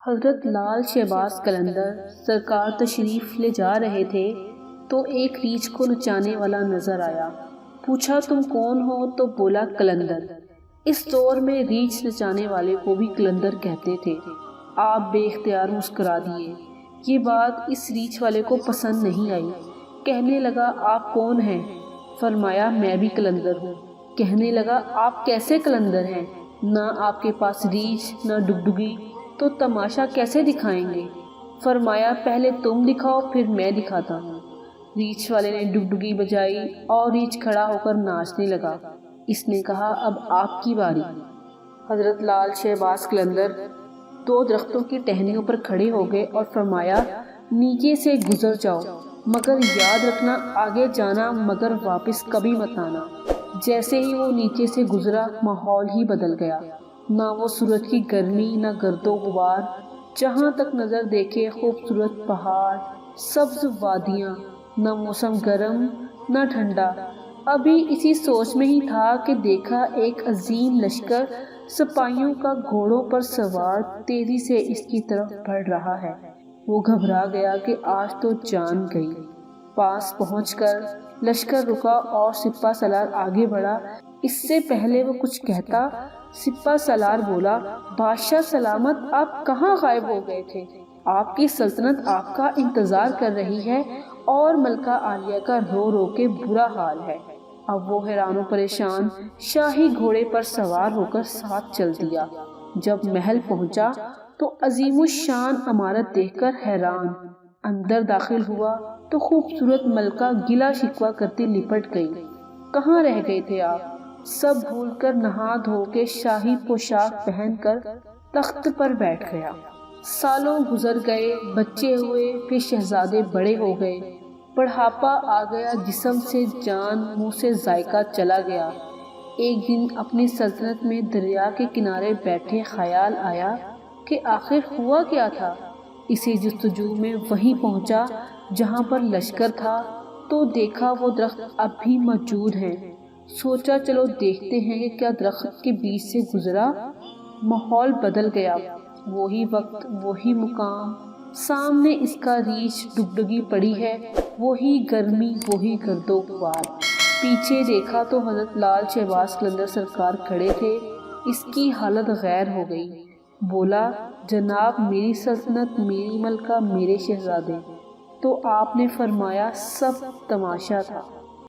حضرت لال شہباز قلندر سرکار تشریف لے جا رہے تھے تو ایک ریچھ کو نچانے والا نظر آیا۔ پوچھا تم کون ہو تو بولا قلندر۔ اس دور میں ریچھ نچانے والے کو بھی قلندر کہتے تھے۔ آپ بے اختیار مسکرا دیے۔ یہ بات اس ریچھ والے کو پسند نہیں آئی۔ کہنے لگا آپ کون ہیں؟ فرمایا میں بھی قلندر ہوں۔ کہنے لگا آپ کیسے قلندر ہیں؟ نہ آپ کے پاس ریچھ نہ ڈگڈگی، تو تماشا کیسے دکھائیں گے؟ فرمایا پہلے تم دکھاؤ پھر میں دکھاتا ہوں۔ ریچھ والے نے ڈگڈگی بجائی اور ریچھ کھڑا ہو کر ناچنے لگا۔ اس نے کہا اب آپ کی باری۔ حضرت لال شہباز قلندر 2 درختوں کی ٹہنیوں پر کھڑے ہو گئے اور فرمایا نیچے سے گزر جاؤ، مگر یاد رکھنا آگے جانا مگر واپس کبھی مت آنا۔ جیسے ہی وہ نیچے سے گزرا ماحول ہی بدل گیا۔ نہ وہ سورج کی گرمی نہ گرد و غبار، جہاں تک نظر دیکھے خوبصورت پہاڑ، سبز وادیاں، نہ موسم گرم نہ ٹھنڈا۔ ابھی اسی سوچ میں ہی تھا کہ دیکھا ایک عظیم لشکر سپاہیوں کا گھوڑوں پر سوار تیزی سے اس کی طرف بڑھ رہا ہے۔ وہ گھبرا گیا کہ آج تو جان گئی۔ پاس پہنچ کر لشکر رکا اور سپہ سالار آگے بڑھا۔ اس سے پہلے وہ کچھ کہتا سپہ سالار بولا بادشاہ سلامت، آپ کہاں غائب ہو گئے تھے؟ آپ کی سلطنت آپ کا انتظار کر رہی ہے اور ملکہ عالیہ کا رو رو کے برا حال ہے۔ اب وہ حیران و پریشان شاہی گھوڑے پر سوار ہو کر ساتھ چل دیا۔ جب محل پہنچا تو عظیم الشان عمارت دیکھ کر حیران۔ اندر داخل ہوا تو خوبصورت ملکہ گلا شکوہ کرتی لپٹ گئی۔ کہاں رہ گئے تھے آپ؟ سب بھول کر نہا دھو کے شاہی پوشاک پہن کر تخت پر بیٹھ گیا۔ سالوں گزر گئے، بچے ہوئے، پھر شہزادے بڑے ہو گئے، بڑھاپا آ گیا، جسم سے جان، منہ سے ذائقہ چلا گیا۔ ایک دن اپنی سلطنت میں دریا کے کنارے بیٹھے خیال آیا کہ آخر ہوا کیا تھا۔ اسی جستجو میں وہیں پہنچا جہاں پر لشکر تھا تو دیکھا وہ درخت اب بھی موجود ہیں۔ سوچا چلو دیکھتے ہیں کہ کیا درخت کے بیچ سے گزرا۔ ماحول بدل گیا، وہی وقت وہی مقام، سامنے اس کا ریچھ ڈگڈگی پڑی ہے، وہی گرمی وہی گرد و غبار۔ پیچھے دیکھا تو حضرت لال شہباز قلندر سرکار کھڑے تھے۔ اس کی حالت غیر ہو گئی۔ بولا جناب میری سلطنت، میری ملکہ، میرے شہزادے۔ تو آپ نے فرمایا سب تماشا تھا۔